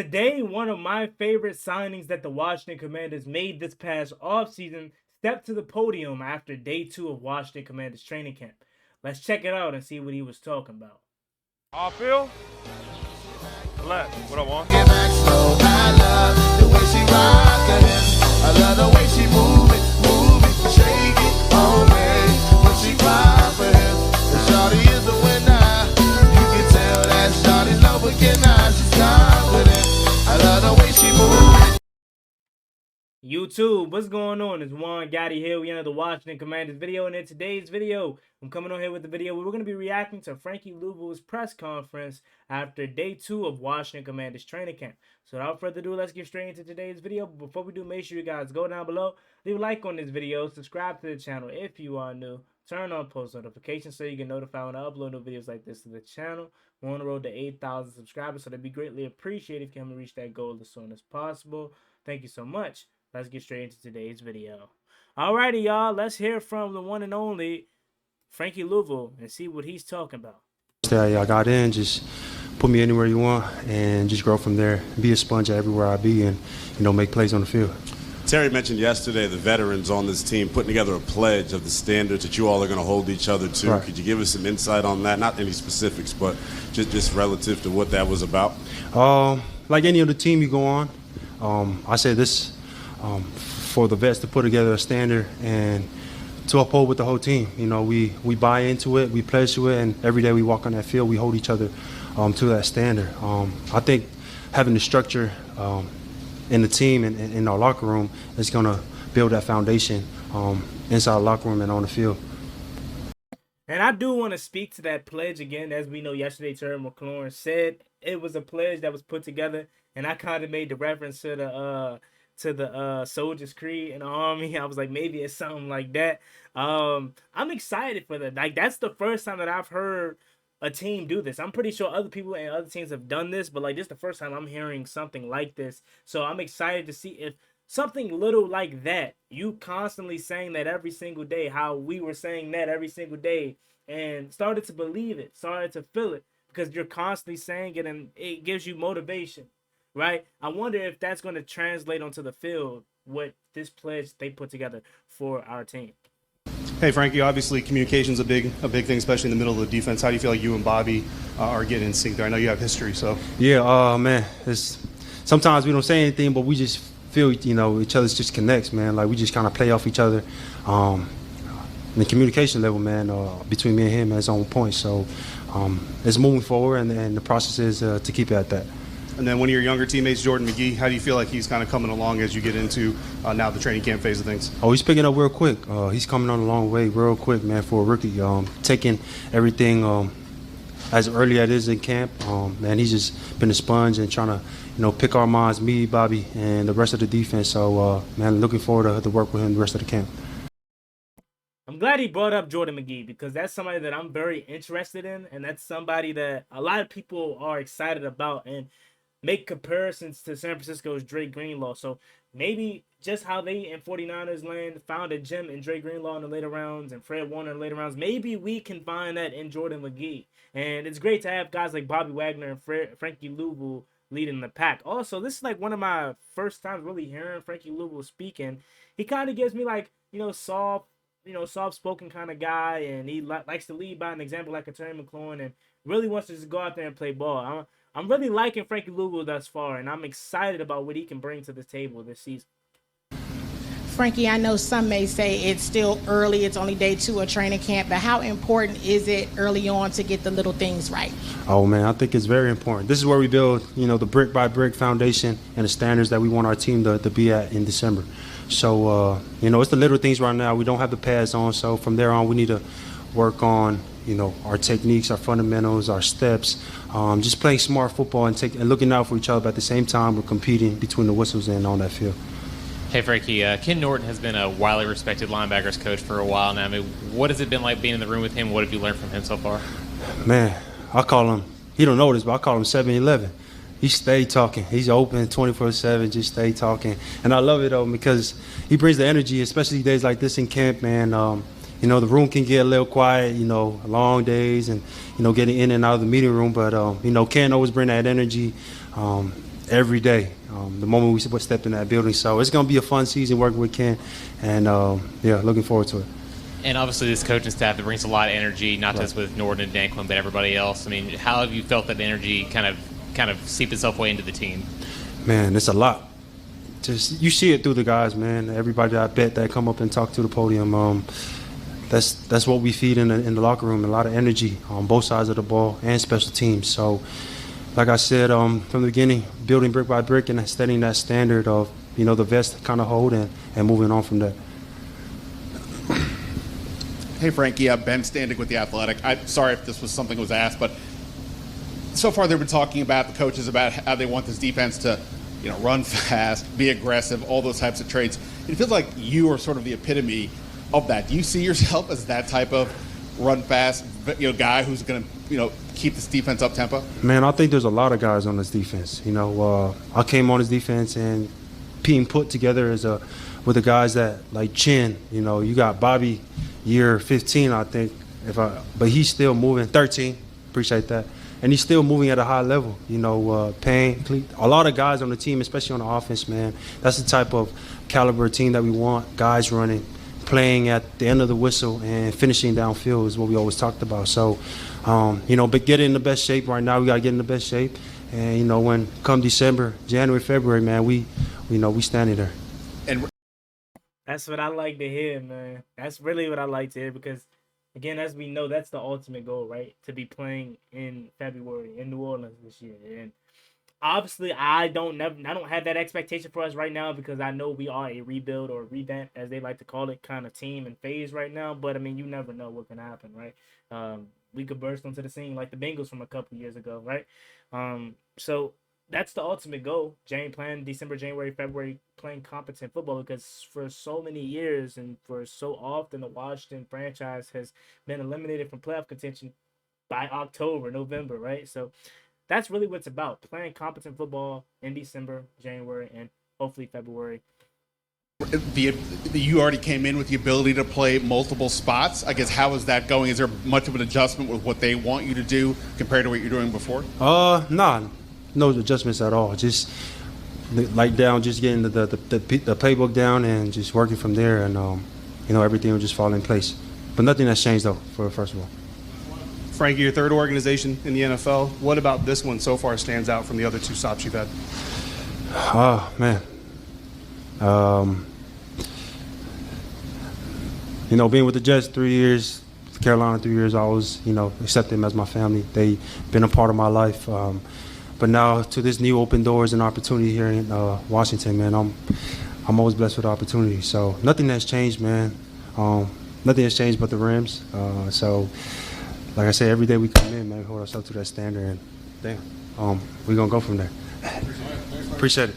Today, one of my favorite signings that the Washington Commanders made this past offseason stepped to the podium after day 2 of Washington Commanders training camp. Let's check it out and see what he was talking about. Off field? Left. What I want? Get back slow. I love the way she rock it. I love the way she move it, shake it on me. When she cry for him, the shawty is a winner. You can tell that shawty's love again now. She's confident. I love the way she move it. YouTube, what's going on? It's JUANGOTTI here. We under the Washington Commanders video, and in today's video, I'm coming on here with the video where we're going to be reacting to Frankie Luvu's press conference after day 2 of Washington Commanders training camp. So without further ado, let's get straight into today's video. But before we do, make sure you guys go down below, leave a like on this video, subscribe to the channel if you are new, turn on post notifications so you get notified when I upload new videos like this to the channel. We're on the road to 8,000 subscribers, so that'd be greatly appreciated if you can reach that goal as soon as possible. Thank you so much. Let's get straight into today's video. Alrighty, y'all. Let's hear from the one and only Frankie Luvu and see what he's talking about. I got in, just put me anywhere you want and just grow from there. Be a sponge everywhere I be and, make plays on the field. Terry mentioned yesterday the veterans on this team putting together a pledge of the standards that you all are going to hold each other to. Right. Could you give us some insight on that? Not any specifics, but just relative to what that was about. Like any other team you go on, I say this for the vets to put together a standard and to uphold with the whole team. We buy into it, we pledge to it, and every day we walk on that field, we hold each other to that standard. I think having the structure in the team and in our locker room is going to build that foundation inside the locker room and on the field. And I do want to speak to that pledge again. As we know, yesterday Terry McLaurin said it was a pledge that was put together, and I kind of made the reference to the Soldier's Creed in the Army. I was like, maybe it's something like that. I'm excited for that. Like, that's the first time that I've heard a team do this. I'm pretty sure other people and other teams have done this, but like, this is the first time I'm hearing something like this. So I'm excited to see if something little like that, you constantly saying that every single day, how we were saying that every single day, and started to believe it, started to feel it, because you're constantly saying it and it gives you motivation. Right? I wonder if that's going to translate onto the field, what this pledge they put together for our team. Hey, Frankie, obviously communication's a big thing, especially in the middle of the defense. How do you feel like you and Bobby are getting in sync there? I know you have history, so. Yeah, man, sometimes we don't say anything, but we just feel, each other just connects, man. Like, we just kind of play off each other. The communication level, man, between me and him is on point. So it's moving forward, and the process is to keep it at that. And then one of your younger teammates, Jordan McGee, how do you feel like he's kind of coming along as you get into now the training camp phase of things? Oh, he's picking up real quick. He's coming on a long way real quick, man, for a rookie. Taking everything as early as it is in camp. Man, he's just been a sponge and trying to, pick our minds, me, Bobby, and the rest of the defense. So, man, looking forward to work with him the rest of the camp. I'm glad he brought up Jordan McGee, because that's somebody that I'm very interested in, and that's somebody that a lot of people are excited about and make comparisons to San Francisco's Dre Greenlaw. So maybe just how they in 49ers land found a gem in Dre Greenlaw in the later rounds and Fred Warner in the later rounds, maybe we can find that in Jordan McGee. And it's great to have guys like Bobby Wagner and Frankie Luvu leading the pack. Also, this is like one of my first times really hearing Frankie Luvu speaking. He kind of gives me like, soft-spoken kind of guy, and he likes to lead by an example like a Terry McLaurin, and really wants to just go out there and play ball. I'm really liking Frankie Luvu thus far, and I'm excited about what he can bring to the table this season. Frankie, I know some may say it's still early, it's only day 2 of training camp, but how important is it early on to get the little things right? Oh, man, I think it's very important. This is where we build, the brick-by-brick foundation and the standards that we want our team to be at in December. So, it's the little things right now. We don't have the pads on, so from there on we need to work on our techniques, our fundamentals, our steps, just playing smart football and looking out for each other, but at the same time we're competing between the whistles and on that field. Hey, Frankie, Ken Norton has been a widely respected linebackers coach for a while now. I mean, what has it been like being in the room with him? What have you learned from him so far? Man, I call him, he don't know this, but I call him 7-11. He stay talking. He's open 24/7, just stay talking. And I love it, though, because he brings the energy, especially days like this in camp, man. The room can get a little quiet, long days and, getting in and out of the meeting room. But, Ken always bring that energy. every day. The moment we step in that building, so it's gonna be a fun season working with Ken, and yeah, looking forward to it. And obviously, this coaching staff that brings a lot of energy, not just with Norton and Danklin, but everybody else. I mean, how have you felt that energy kind of seep itself way into the team? Man, it's a lot. Just you see it through the guys, man. Everybody that I bet that come up and talk to the podium. That's what we feed in the locker room. A lot of energy on both sides of the ball and special teams. So, like I said from the beginning, building brick by brick and setting that standard of the vets to kind of hold and moving on from there. Hey, Frankie, Ben Standing with The Athletic. I'm sorry if this was something that was asked, but so far they've been talking about the coaches about how they want this defense to, run fast, be aggressive, all those types of traits. It feels like you are sort of the epitome of that. Do you see yourself as that type of run fast, guy who's going to, keep this defense up tempo? Man, I think there's a lot of guys on this defense. I came on this defense and being put together with the guys that like Chin. You got Bobby, year 15, I think, but he's still moving. 13, appreciate that, and he's still moving at a high level. Payne, a lot of guys on the team, especially on the offense, man. That's the type of caliber team that we want. Guys running, playing at the end of the whistle, and finishing downfield is what we always talked about. So, but get in the best shape right now. We gotta get in the best shape, and when come December, January, February, man, we standing there. And that's what I like to hear, man. That's really what I like to hear because, again, as we know, that's the ultimate goal, right? To be playing in February in New Orleans this year. And obviously, I don't have that expectation for us right now because I know we are a rebuild or revamp, as they like to call it, kind of team and phase right now. But I mean, you never know what can happen, right? We could burst onto the scene like the Bengals from a couple years ago, right? So that's the ultimate goal. Playing December, January, February, playing competent football because for so many years and for so often the Washington franchise has been eliminated from playoff contention by October, November, right? So that's really what it's about, playing competent football in December, January, and hopefully February. You already came in with the ability to play multiple spots. I guess how is that going? Is there much of an adjustment with what they want you to do compared to what you're doing before? Nah. No adjustments at all. Just just getting the playbook down and just working from there, and everything will just fall in place. But nothing has changed though. First of all, Frankie, your third organization in the NFL. What about this one so far stands out from the other two stops you've had? Oh man, being with the Jets 3 years, Carolina 3 years, I always accept them as my family. They've been a part of my life. But now to this new open doors and opportunity here in Washington, man, I'm always blessed with the opportunity. So nothing has changed, man. Nothing has changed but the rims. So like I say, every day we come in, man, we hold ourselves to that standard, and damn, we're gonna go from there. Appreciate it.